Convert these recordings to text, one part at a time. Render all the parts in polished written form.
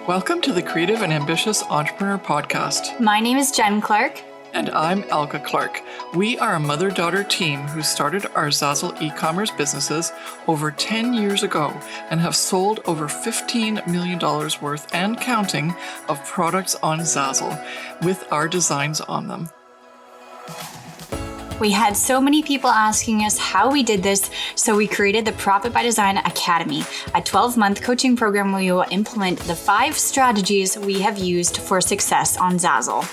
Welcome to the Creative and Ambitious Entrepreneur Podcast. My name is Jen Clark. And I'm Elke Clark. We are a mother-daughter team who started our Zazzle e-commerce businesses over 10 years ago and have sold over $15 million worth and counting of products on Zazzle with our designs on them. We had so many people asking us how we did this, so we created the Profit by Design Academy, a 12-month coaching program where you will implement the 5 strategies we have used for success on Zazzle.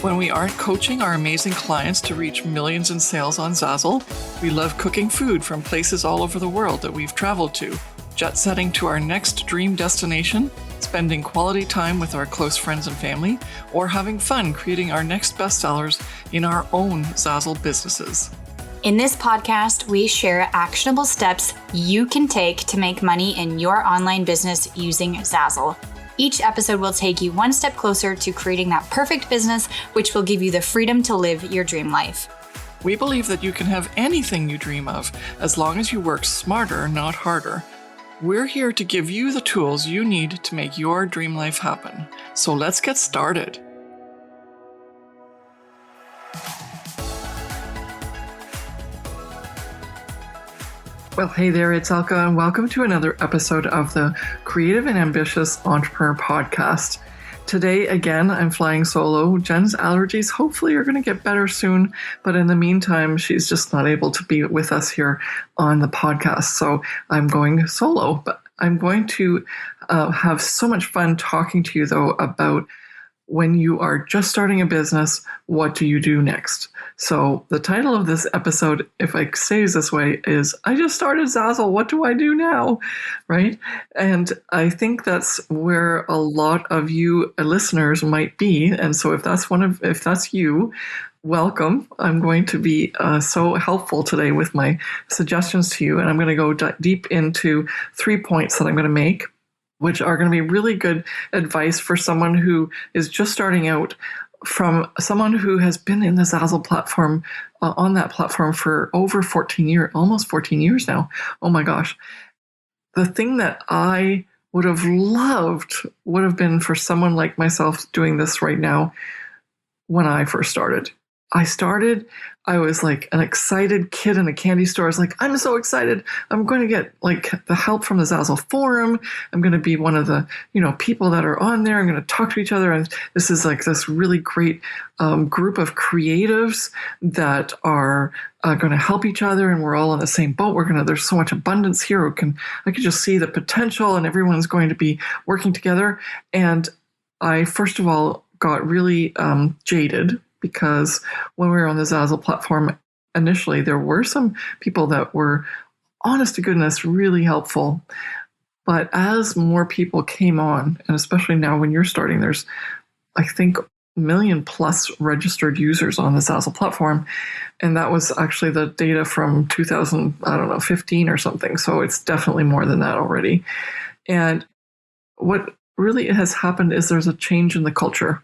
When we aren't coaching our amazing clients to reach millions in sales on Zazzle, we love cooking food from places all over the world that we've traveled to, jet-setting to our next dream destination, spending quality time with our close friends and family, or having fun creating our next bestsellers in our own Zazzle businesses. In this podcast, we share actionable steps you can take to make money in your online business using Zazzle. Each episode will take you one step closer to creating that perfect business, which will give you the freedom to live your dream life. We believe that you can have anything you dream of as long as you work smarter, not harder. We're here to give you the tools you need to make your dream life happen. So let's get started. Well, hey there, it's Elke, and welcome to another episode of the Creative and Ambitious Entrepreneur Podcast. Today, again, I'm flying solo. Jen's allergies hopefully are going to get better soon, but in the meantime, she's just not able to be with us here on the podcast. So I'm going solo, but I'm going to have so much fun talking to you, though, about when you are just starting a business, what do you do next? So the title of this episode, if I say it this way, is I just started Zazzle. What do I do now? Right? And I think that's where a lot of you listeners might be. And so if that's you, welcome. I'm going to be so helpful today with my suggestions to you. And I'm going to go deep into 3 points that I'm going to make, which are going to be really good advice for someone who is just starting out, from someone who has been in the Zazzle platform, on that platform for over 14 years, almost 14 years now. Oh my gosh. The thing that I would have loved would have been for someone like myself doing this right now when I first started. I was like an excited kid in a candy store. I was like, I'm so excited. I'm going to get like the help from the Zazzle forum. I'm going to be one of the, people that are on there. I'm going to talk to each other. And this is like this really great group of creatives that are going to help each other. And we're all on the same boat. There's so much abundance here. I could just see the potential, and everyone's going to be working together. And I, first of all, got really jaded, because when we were on the Zazzle platform initially, there were some people that were, honest to goodness, really helpful. But as more people came on, and especially now when you're starting, there's, I think, 1 million plus registered users on the Zazzle platform. And that was actually the data from 2015 or something. So it's definitely more than that already. And what really has happened is there's a change in the culture.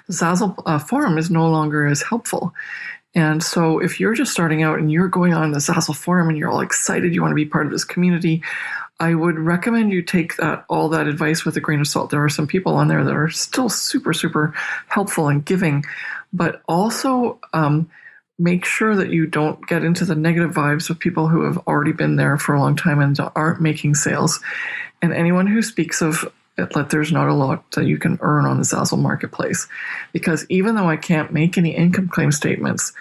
The Zazzle forum is no longer as helpful. And so if you're just starting out and you're going on the Zazzle forum and you're all excited, you want to be part of this community, I would recommend you take all that advice with a grain of salt. There are some people on there that are still super, super helpful and giving, but also make sure that you don't get into the negative vibes of people who have already been there for a long time and aren't making sales. And anyone who speaks of that there's not a lot that you can earn on the Zazzle marketplace. Because even though I can't make any income claim statements,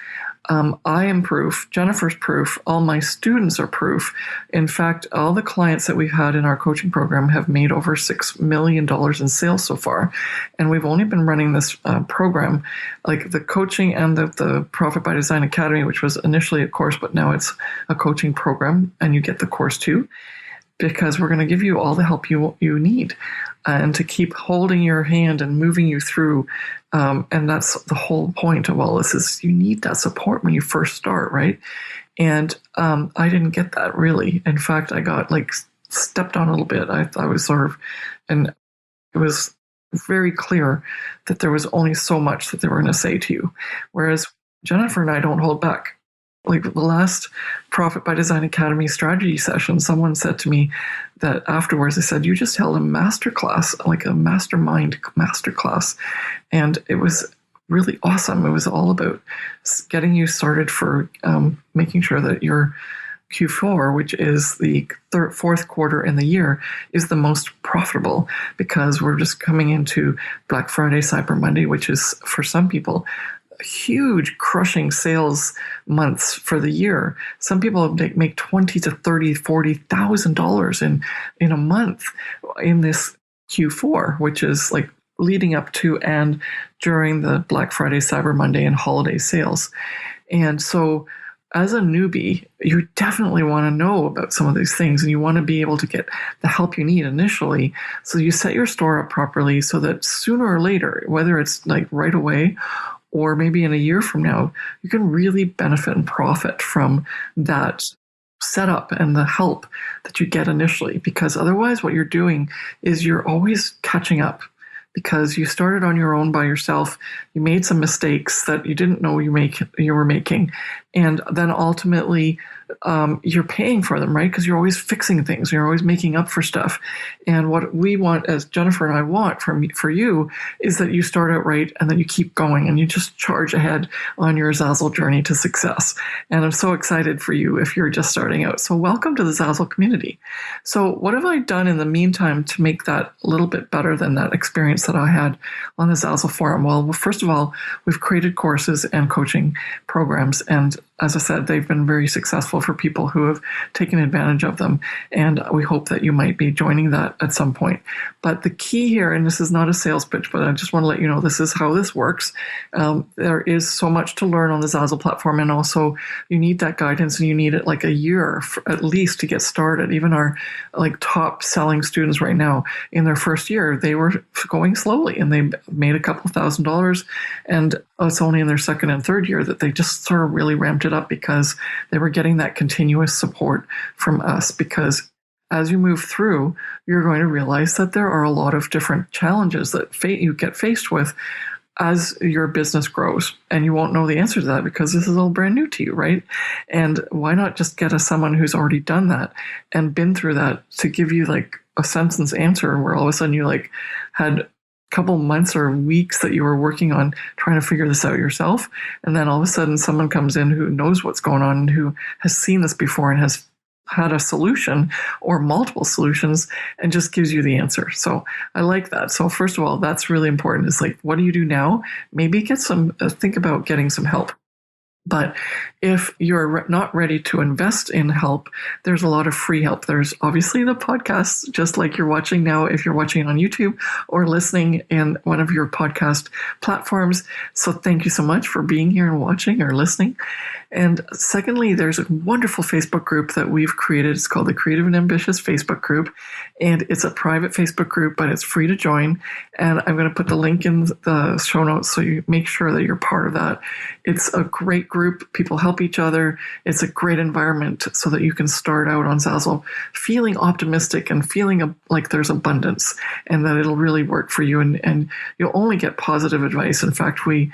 I am proof, Jennifer's proof, all my students are proof. In fact, all the clients that we've had in our coaching program have made over $6 million in sales so far. And we've only been running this program, like the coaching and the Profit by Design Academy, which was initially a course, but now it's a coaching program, and you get the course too, because we're going to give you all the help you need, and to keep holding your hand and moving you through. And that's the whole point of all this, is you need that support when you first start, right? And I didn't get that really. In fact, I got stepped on a little bit. I was and it was very clear that there was only so much that they were going to say to you. Whereas Jennifer and I don't hold back. Like the last Profit by Design Academy strategy session, someone said to me that afterwards, they said, you just held a masterclass, like a mastermind masterclass. And it was really awesome. It was all about getting you started for making sure that your Q4, which is the fourth quarter in the year, is the most profitable, because we're just coming into Black Friday, Cyber Monday, which is for some people huge crushing sales months for the year. Some people make $20,000 to $30,000, $40,000 in a month in this Q4, which is like leading up to and during the Black Friday, Cyber Monday, and holiday sales. And so as a newbie, you definitely want to know about some of these things, and you want to be able to get the help you need initially. So you set your store up properly so that sooner or later, whether it's like right away or maybe in a year from now, you can really benefit and profit from that setup and the help that you get initially. Because otherwise what you're doing is you're always catching up, because you started on your own by yourself. You made some mistakes that you didn't know you were making. And then ultimately, you're paying for them, right? Because you're always fixing things. You're always making up for stuff. And what we want, as Jennifer and I want for you, is that you start out right and then you keep going and you just charge ahead on your Zazzle journey to success. And I'm so excited for you if you're just starting out. So welcome to the Zazzle community. So what have I done in the meantime to make that a little bit better than that experience that I had on the Zazzle forum? Well, first of all, we've created courses and coaching programs, and as I said, they've been very successful for people who have taken advantage of them. And we hope that you might be joining that at some point. But the key here, and this is not a sales pitch, but I just want to let you know this is how this works. There is so much to learn on the Zazzle platform. And also you need that guidance, and you need it like a year at least to get started. Even our like top selling students right now, in their first year, they were going slowly and they made a couple $1,000s. And it's only in their second and third year that they just sort of really ramped it up, because they were getting that continuous support from us. Because as you move through, you're going to realize that there are a lot of different challenges that you get faced with as your business grows. And you won't know the answer to that because this is all brand new to you, right? And why not just get someone who's already done that and been through that to give you like a sentence answer, where all of a sudden you like had couple months or weeks that you were working on trying to figure this out yourself. And then all of a sudden someone comes in who knows what's going on and who has seen this before and has had a solution or multiple solutions and just gives you the answer. So I like that. So first of all, that's really important. It's like, what do you do now? Maybe think about getting some help. But if you're not ready to invest in help, there's a lot of free help. There's obviously the podcast, just like you're watching now, if you're watching on YouTube or listening in one of your podcast platforms. So thank you so much for being here and watching or listening. And secondly, there's a wonderful Facebook group that we've created. It's called the Creative and Ambitious Facebook group. And it's a private Facebook group, but it's free to join. And I'm going to put the link in the show notes so you make sure that you're part of that. It's a great group. People help each other. It's a great environment so that you can start out on Zazzle feeling optimistic and feeling like there's abundance and that it'll really work for you. And you'll only get positive advice. In fact, we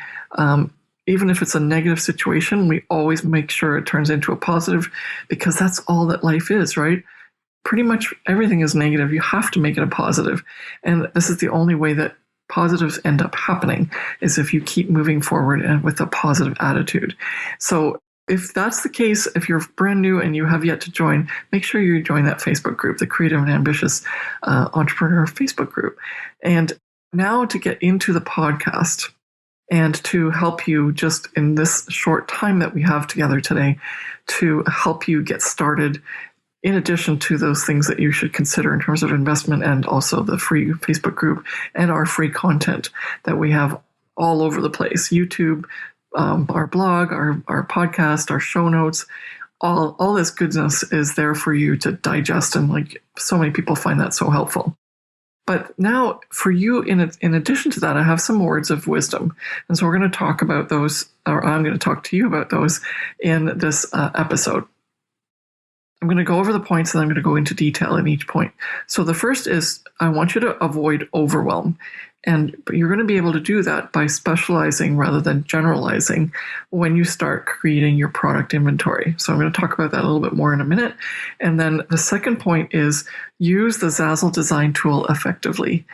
even if it's a negative situation, we always make sure it turns into a positive, because that's all that life is, right? Pretty much everything is negative. You have to make it a positive. And this is the only way that positives end up happening, is if you keep moving forward and with a positive attitude. So if that's the case, if you're brand new and you have yet to join, make sure you join that Facebook group, the Creative and Ambitious Entrepreneur Facebook group. And now to get into the podcast, and to help you just in this short time that we have together today, to help you get started, in addition to those things that you should consider in terms of investment, and also the free Facebook group and our free content that we have all over the place, YouTube, our blog, our podcast, our show notes, all this goodness is there for you to digest. And like so many people find that so helpful. But now for you, in addition to that, I have some words of wisdom. And so we're going to talk about those, or I'm going to talk to you about those in this episode. I'm going to go over the points and I'm going to go into detail in each point. So the first is, I want you to avoid overwhelm. But you're going to be able to do that by specializing rather than generalizing when you start creating your product inventory. So I'm going to talk about that a little bit more in a minute. And then the second point is use the Zazzle design tool effectively.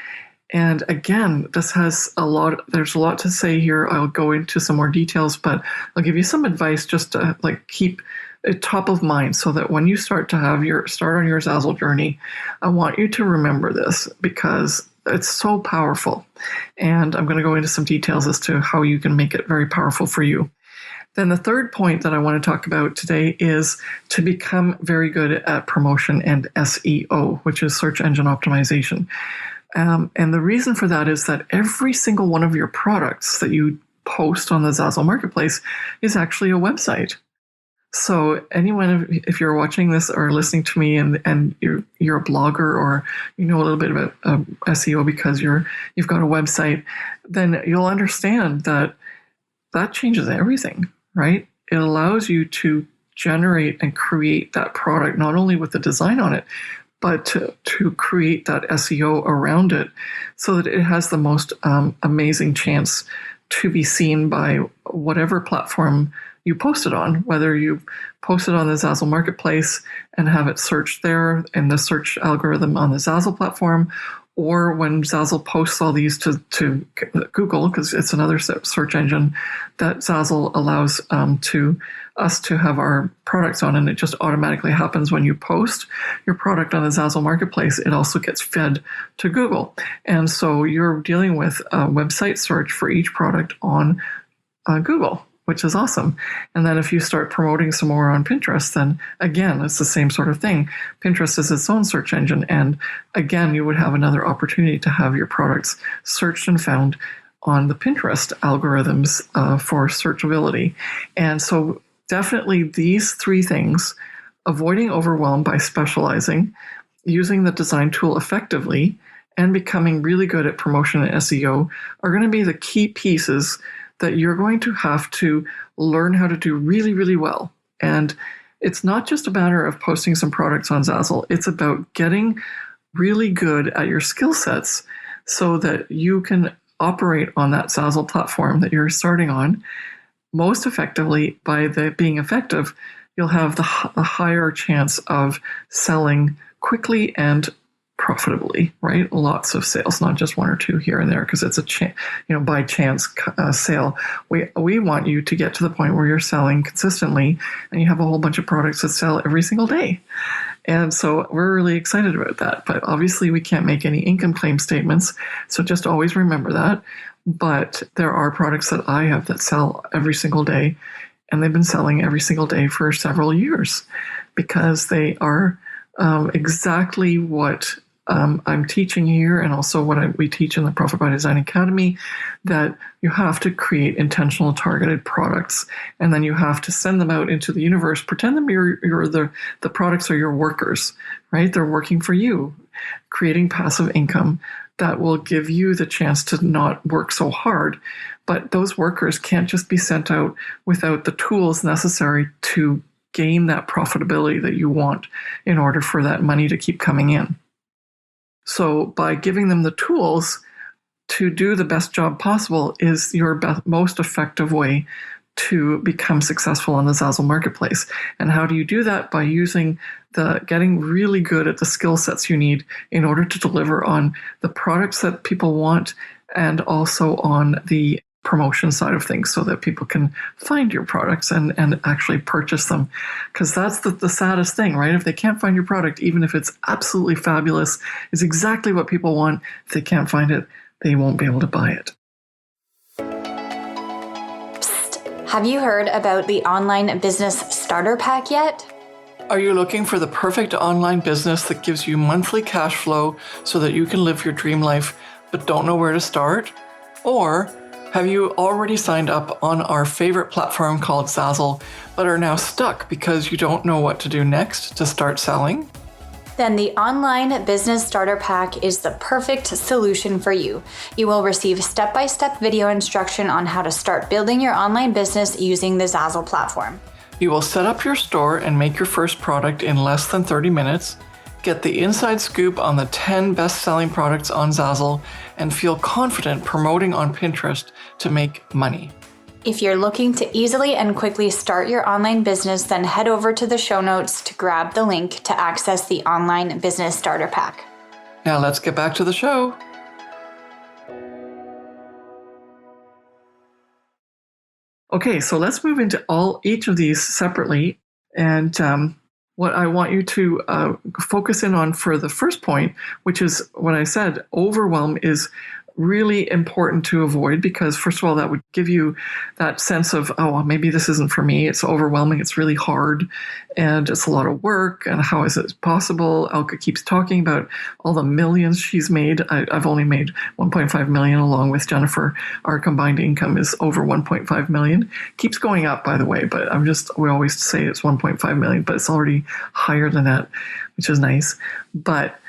And again, there's a lot to say here. I'll go into some more details, but I'll give you some advice just to keep it top of mind so that when you start on your Zazzle journey, I want you to remember this because it's so powerful. And I'm going to go into some details as to how you can make it very powerful for you. Then the third point that I want to talk about today is to become very good at promotion and SEO, which is search engine optimization. And the reason for that is that every single one of your products that you post on the Zazzle marketplace is actually a website. So anyone, if you're watching this or listening to me and you're a blogger or you know a little bit about SEO because you've got a website, then you'll understand that changes everything, right? It allows you to generate and create that product, not only with the design on it, but to create that SEO around it so that it has the most amazing chance to be seen by whatever platform you post it on, whether you post it on the Zazzle marketplace and have it searched there in the search algorithm on the Zazzle platform, or when Zazzle posts all these to Google, because it's another search engine that Zazzle allows us to have our products on, and it just automatically happens when you post your product on the Zazzle marketplace. It also gets fed to Google. And so you're dealing with a website search for each product on Google, which is awesome. And then if you start promoting some more on Pinterest, then again, it's the same sort of thing. Pinterest is its own search engine. And again, you would have another opportunity to have your products searched and found on the Pinterest algorithms for searchability. And so definitely these three things, avoiding overwhelm by specializing, using the design tool effectively, and becoming really good at promotion and SEO are going to be the key pieces that you're going to have to learn how to do really, really well. And it's not just a matter of posting some products on Zazzle. It's about getting really good at your skill sets so that you can operate on that Zazzle platform that you're starting on most effectively. By being effective, you'll have a higher chance of selling quickly and profitably, right? Lots of sales, not just one or two here and there, because it's by chance sale. We want you to get to the point where you're selling consistently and you have a whole bunch of products that sell every single day. And so we're really excited about that. But obviously we can't make any income claim statements. So just always remember that. But there are products that I have that sell every single day, and they've been selling every single day for several years because they are exactly what I'm teaching here, and also what we teach in the Profit by Design Academy, that you have to create intentional targeted products, and then you have to send them out into the universe. Pretend them the products are your workers, right? They're working for you, creating passive income that will give you the chance to not work so hard. But those workers can't just be sent out without the tools necessary to gain that profitability that you want in order for that money to keep coming in. So by giving them the tools to do the best job possible is your most effective way to become successful on the Zazzle marketplace. And how do you do that? By getting really good at the skill sets you need in order to deliver on the products that people want, and also on the promotion side of things, so that people can find your products and actually purchase them. Because that's the saddest thing, right? If they can't find your product, even if it's absolutely fabulous, it's exactly what people want, if they can't find it, they won't be able to buy it. Psst. Have you heard about the Online Business Starter Pack yet? Are you looking for the perfect online business that gives you monthly cash flow so that you can live your dream life but don't know where to start? Or have you already signed up on our favorite platform called Zazzle, but are now stuck because you don't know what to do next to start selling? Then the Online Business Starter Pack is the perfect solution for you. You will receive step-by-step video instruction on how to start building your online business using the Zazzle platform. You will set up your store and make your first product in less than 30 minutes, get the inside scoop on the 10 best-selling products on Zazzle and feel confident promoting on Pinterest to make money. If you're looking to easily and quickly start your online business, then head over to the show notes to grab the link to access the Online Business Starter Pack. Now let's get back to the show. Okay, so let's move into each of these separately. And what I want you to focus in on for the first point, which is what I said, overwhelm is really important to avoid because, first of all, that would give you that sense of, oh, maybe this isn't for me. It's overwhelming. It's really hard and it's a lot of work. And how is it possible? Elke keeps talking about all the millions she's made. I've only made 1.5 million along with Jennifer. Our combined income is over 1.5 million. Keeps going up, by the way, but we always say it's 1.5 million, but it's already higher than that, which is nice. But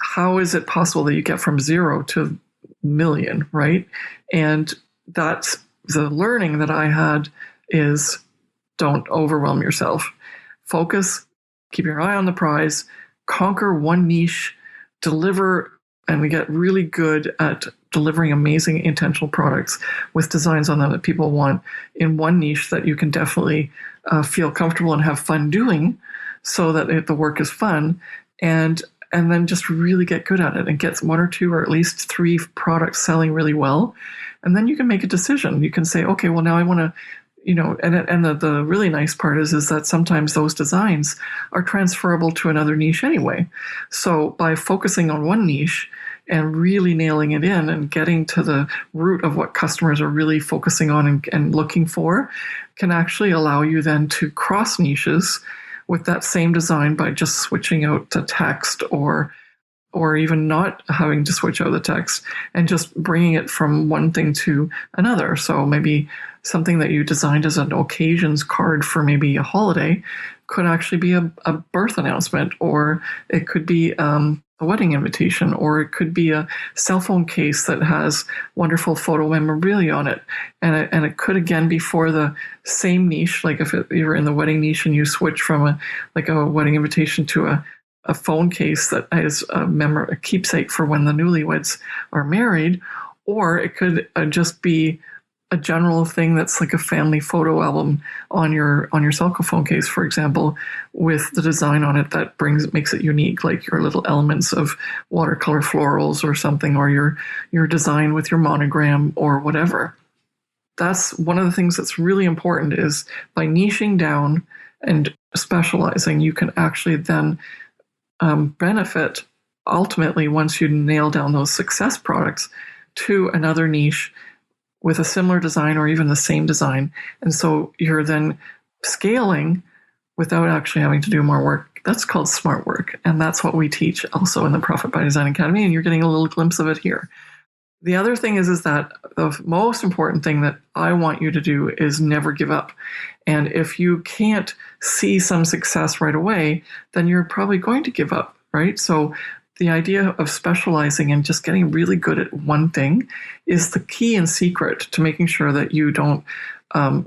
how is it possible that you get from zero to million, right? And that's the learning that I had is don't overwhelm yourself. Focus, keep your eye on the prize, conquer one niche, deliver, and we get really good at delivering amazing intentional products with designs on them that people want in one niche that you can definitely feel comfortable and have fun doing so that the work is fun. And then just really get good at it and get one or two or at least three products selling really well. And then you can make a decision. You can say, okay, well, now I want to, and the really nice part is that sometimes those designs are transferable to another niche anyway. So by focusing on one niche and really nailing it in and getting to the root of what customers are really focusing on and looking for can actually allow you then to cross niches with that same design by just switching out the text or even not having to switch out the text and just bringing it from one thing to another. So maybe something that you designed as an occasions card for maybe a holiday could actually be a birth announcement, or it could be a wedding invitation, or it could be a cell phone case that has wonderful photo memorabilia on it. And it could, again, be for the same niche, like if you're in the wedding niche and you switch from a wedding invitation to a phone case that is a keepsake for when the newlyweds are married, or it could just be a general thing that's like a family photo album on your cell phone case, for example, with the design on it that makes it unique, like your little elements of watercolor florals or something, or your design with your monogram or whatever. That's one of the things that's really important is by niching down and specializing, you can actually then benefit ultimately once you nail down those success products to another niche with a similar design or even the same design. And so you're then scaling without actually having to do more work. That's called smart work. And that's what we teach also in the Profit by Design Academy. And you're getting a little glimpse of it here. The other thing is that the most important thing that I want you to do is never give up. And if you can't see some success right away, then you're probably going to give up, right? So the idea of specializing and just getting really good at one thing is the key and secret to making sure that you don't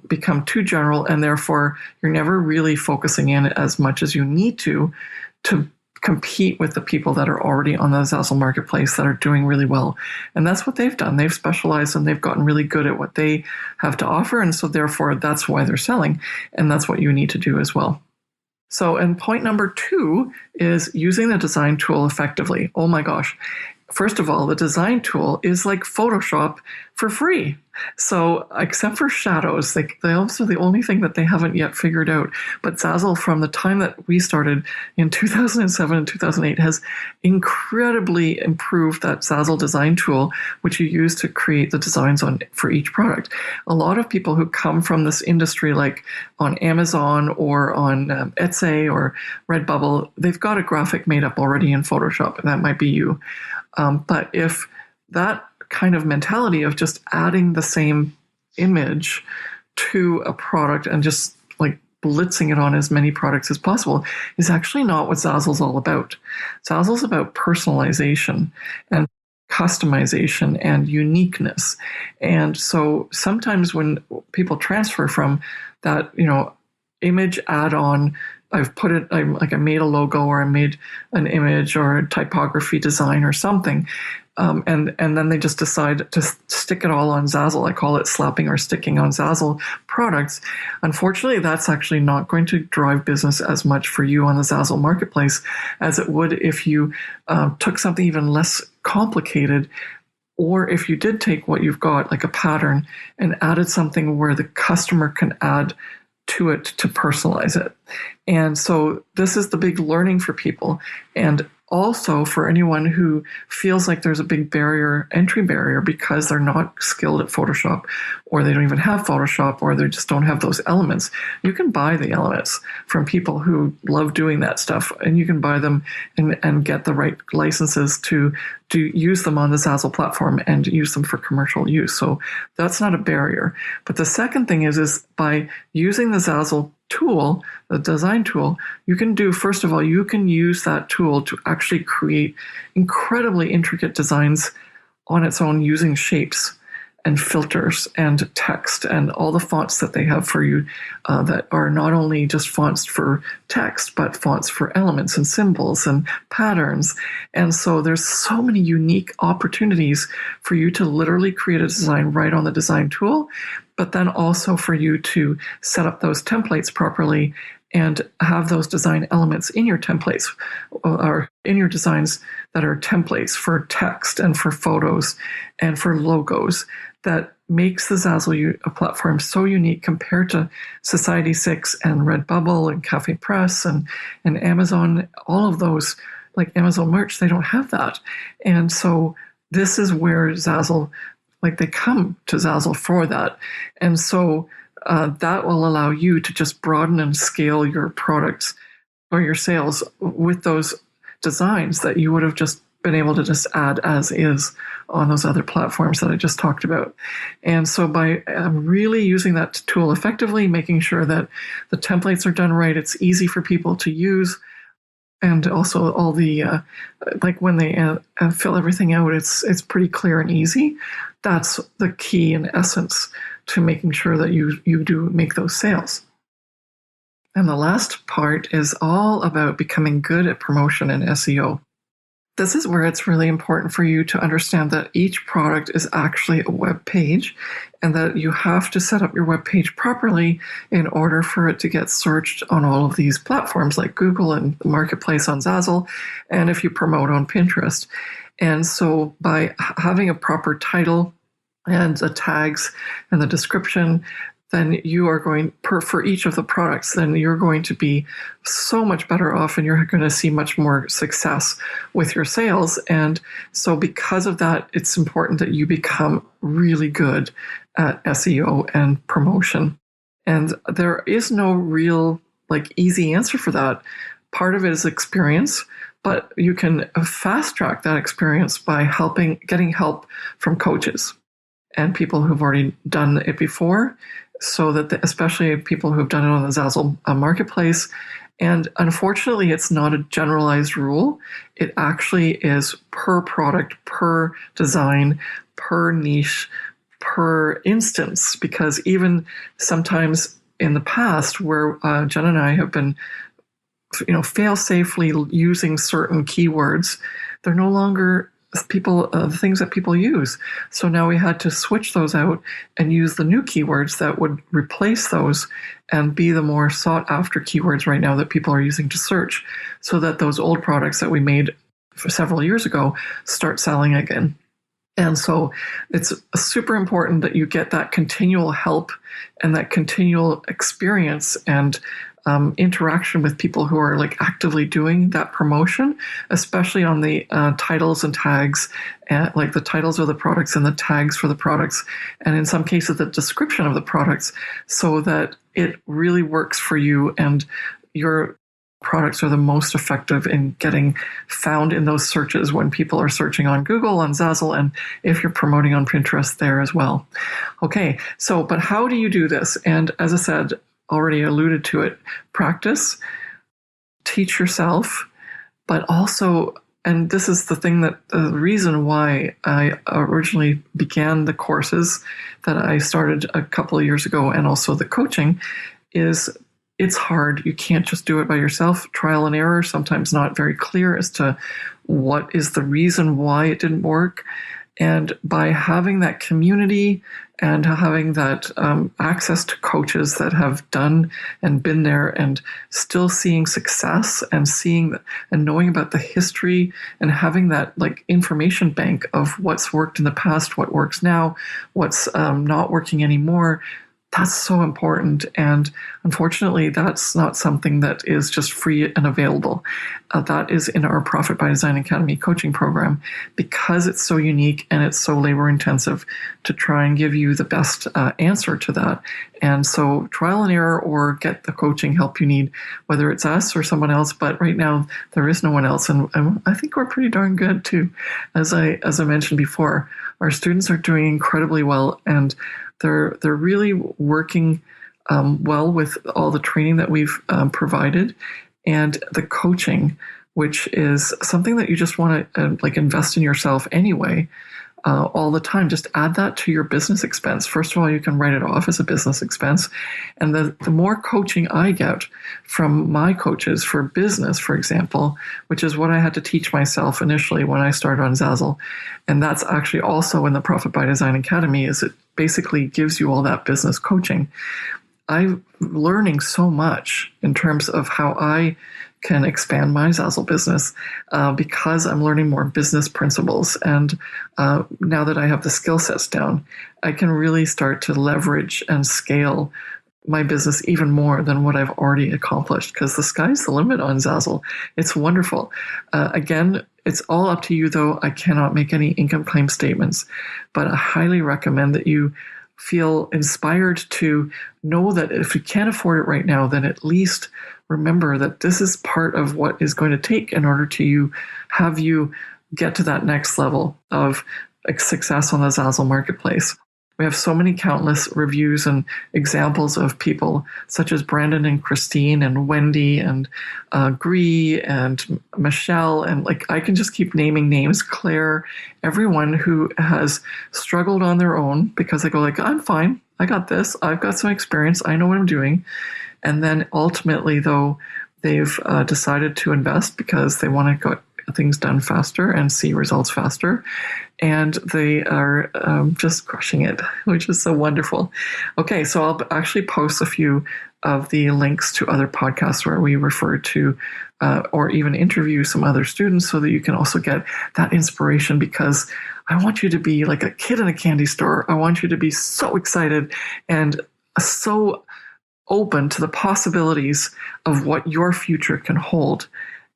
become too general, and therefore you're never really focusing in as much as you need to compete with the people that are already on the Zazzle marketplace that are doing really well. And that's what they've done. They've specialized and they've gotten really good at what they have to offer. And so therefore that's why they're selling. And that's what you need to do as well. So, and point number 2 is using the design tool effectively. Oh my gosh. First of all, the design tool is like Photoshop for free. So except for shadows, those are the only thing that they haven't yet figured out. But Zazzle, from the time that we started in 2007 and 2008, has incredibly improved that Zazzle design tool, which you use to create the designs for each product. A lot of people who come from this industry, like on Amazon or on Etsy or Redbubble, they've got a graphic made up already in Photoshop, and that might be you. But if that kind of mentality of just adding the same image to a product and just like blitzing it on as many products as possible is actually not what Zazzle's all about. Zazzle's about personalization and customization and uniqueness. And so sometimes when people transfer from that, image add-on I've put it, I made a logo, or I made an image or a typography design or something. And then they just decide to stick it all on Zazzle. I call it slapping or sticking on Zazzle products. Unfortunately, that's actually not going to drive business as much for you on the Zazzle marketplace as it would if you took something even less complicated, or if you did take what you've got, like a pattern, and added something where the customer can add to it to personalize it. And so this is the big learning for people. And also for anyone who feels like there's a big entry barrier because they're not skilled at Photoshop, or they don't even have Photoshop, or they just don't have those elements. You can buy the elements from people who love doing that stuff, and you can buy them and get the right licenses to use them on the Zazzle platform and use them for commercial use. So that's not a barrier. But the second thing is by using the Zazzle tool, the design tool, you can do, first of all, you can use that tool to actually create incredibly intricate designs on its own using shapes and filters and text and all the fonts that they have for you that are not only just fonts for text, but fonts for elements and symbols and patterns. And so there's so many unique opportunities for you to literally create a design right on the design tool, but then also for you to set up those templates properly and have those design elements in your templates, or in your designs that are templates for text and for photos and for logos, that makes the Zazzle platform so unique compared to Society6 and Redbubble and Cafe Press and Amazon. All of those, like Amazon Merch, they don't have that. And so this is where Zazzle, they come to Zazzle for that. And so that will allow you to just broaden and scale your products or your sales with those designs that you would have just been able to just add as is on those other platforms that I just talked about. And so by really using that tool effectively, making sure that the templates are done right, it's easy for people to use, and also all the, when they fill everything out, it's pretty clear and easy. That's the key in essence to making sure that you do make those sales. And the last part is all about becoming good at promotion and SEO. This is where it's really important for you to understand that each product is actually a web page, and that you have to set up your web page properly in order for it to get searched on all of these platforms like Google and the marketplace on Zazzle, and if you promote on Pinterest. And so by having a proper title and the tags and the description, then you are going, for each of the products, then you're going to be so much better off, and you're going to see much more success with your sales. And so because of that, it's important that you become really good at SEO and promotion. And there is no real easy answer for that. Part of it is experience, but you can fast track that experience by getting help from coaches and people who've already done it before, so that especially people who've done it on the Zazzle marketplace. And unfortunately, it's not a generalized rule. It actually is per product, per design, per niche, per instance, because even sometimes in the past where Jen and I have been fail safely using certain keywords, they're no longer things that people use. So now we had to switch those out and use the new keywords that would replace those and be the more sought after keywords right now that people are using to search, so that those old products that we made for several years ago start selling again. And so it's super important that you get that continual help and that continual experience and interaction with people who are actively doing that promotion, especially on the titles and tags, the titles of the products and the tags for the products, and in some cases the description of the products, so that it really works for you and your products are the most effective in getting found in those searches when people are searching on Google, on Zazzle, and if you're promoting on Pinterest there as well. Okay, so but how do you do this? And as I said, already alluded to it, practice, teach yourself, but also, and this is the reason why I originally began the courses that I started a couple of years ago, and also the coaching, is it's hard. You can't just do it by yourself. Trial and error, sometimes not very clear as to what is the reason why it didn't work. And by having that community and having that access to coaches that have done and been there and still seeing success and seeing and knowing about the history and having that like information bank of what's worked in the past, what works now, what's not working anymore, that's so important. And unfortunately, that's not something that is just free and available. That is in our Profit by Design Academy coaching program, because it's so unique and it's so labor intensive to try and give you the best answer to that. And so trial and error or get the coaching help you need, whether it's us or someone else. But right now, there is no one else. And I think we're pretty darn good too. As I mentioned before, our students are doing incredibly well, and they're really working well with all the training that we've provided and the coaching, which is something that you just want to like invest in yourself anyway, all the time. Just add that to your business expense. First of all, you can write it off as a business expense. And the more coaching I get from my coaches for business, for example, which is what I had to teach myself initially when I started on Zazzle, and that's actually also in the Profit by Design Academy, is it basically gives you all that business coaching. I'm learning so much in terms of how I can expand my Zazzle business because I'm learning more business principles. And now that I have the skill sets down, I can really start to leverage and scale my business even more than what I've already accomplished, because the sky's the limit on Zazzle. It's wonderful. Again, it's all up to you, though. I cannot make any income claim statements, but I highly recommend that you feel inspired to know that if you can't afford it right now, then at least remember that this is part of what is going to take in order to have you get to that next level of success on the Zazzle marketplace. We have so many countless reviews and examples of people such as Brandon and Christine and Wendy and Gree and Michelle, and like I can just keep naming names, Claire, everyone who has struggled on their own because they go like, I'm fine, I got this, I've got some experience, I know what I'm doing. And then ultimately, though, they've decided to invest because they want to get things done faster and see results faster. And they are just crushing it, which is so wonderful. Okay, so I'll actually post a few of the links to other podcasts where we refer to or even interview some other students so that you can also get that inspiration, because I want you to be like a kid in a candy store. I want you to be so excited and so open to the possibilities of what your future can hold.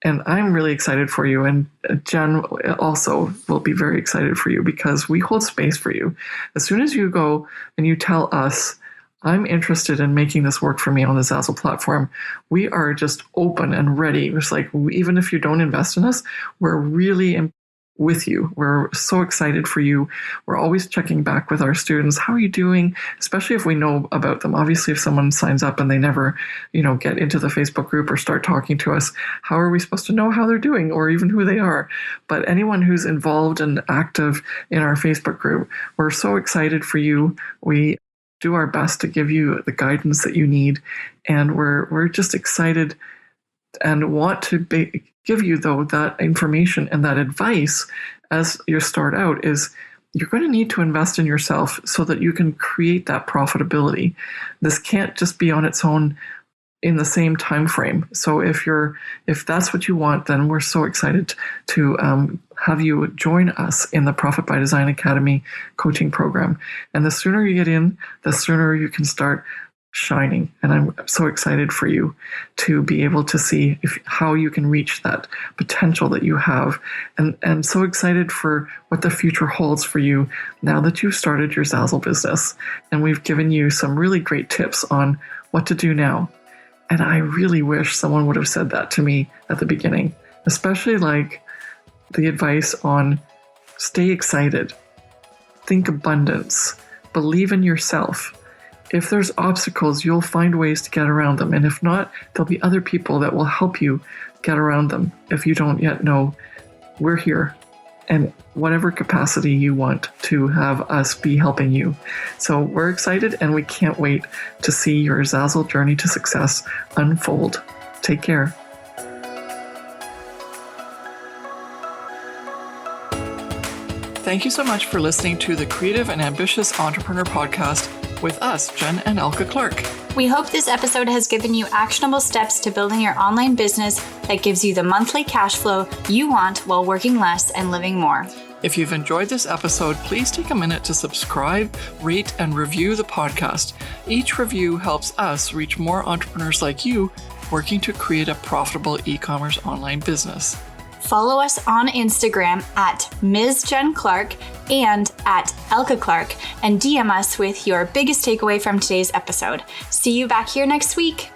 And I'm really excited for you. And Jen also will be very excited for you, because we hold space for you. As soon as you go and you tell us, I'm interested in making this work for me on the Zazzle platform, we are just open and ready. It's like, even if you don't invest in us, we're really with you. We're so excited for you. We're always checking back with our students. How are you doing? Especially if we know about them. Obviously, if someone signs up and they never, get into the Facebook group or start talking to us, how are we supposed to know how they're doing or even who they are? But anyone who's involved and active in our Facebook group, we're so excited for you. We do our best to give you the guidance that you need. And we're just excited and want to give you, though, that information and that advice as you start out is you're going to need to invest in yourself so that you can create that profitability. This can't just be on its own in the same time frame. So if that's what you want, then we're so excited to have you join us in the Profit by Design Academy coaching program. And the sooner you get in, the sooner you can start shining. And I'm so excited for you to be able to see how you can reach that potential that you have, and so excited for what the future holds for you now that you've started your Zazzle business. And we've given you some really great tips on what to do now. And I really wish someone would have said that to me at the beginning, especially like the advice on stay excited, think abundance, believe in yourself. If there's obstacles, you'll find ways to get around them. And if not, there'll be other people that will help you get around them. If you don't yet know, we're here. and whatever capacity you want to have us be helping you. So we're excited and we can't wait to see your Zazzle journey to success unfold. Take care. Thank you so much for listening to the Creative and Ambitious Entrepreneur Podcast with us, Jen and Elke Clark. We hope this episode has given you actionable steps to building your online business that gives you the monthly cash flow you want while working less and living more. If you've enjoyed this episode, please take a minute to subscribe, rate, and review the podcast. Each review helps us reach more entrepreneurs like you working to create a profitable e-commerce online business. Follow us on Instagram at Ms. Jen Clark and at Elke Clark and DM us with your biggest takeaway from today's episode. See you back here next week.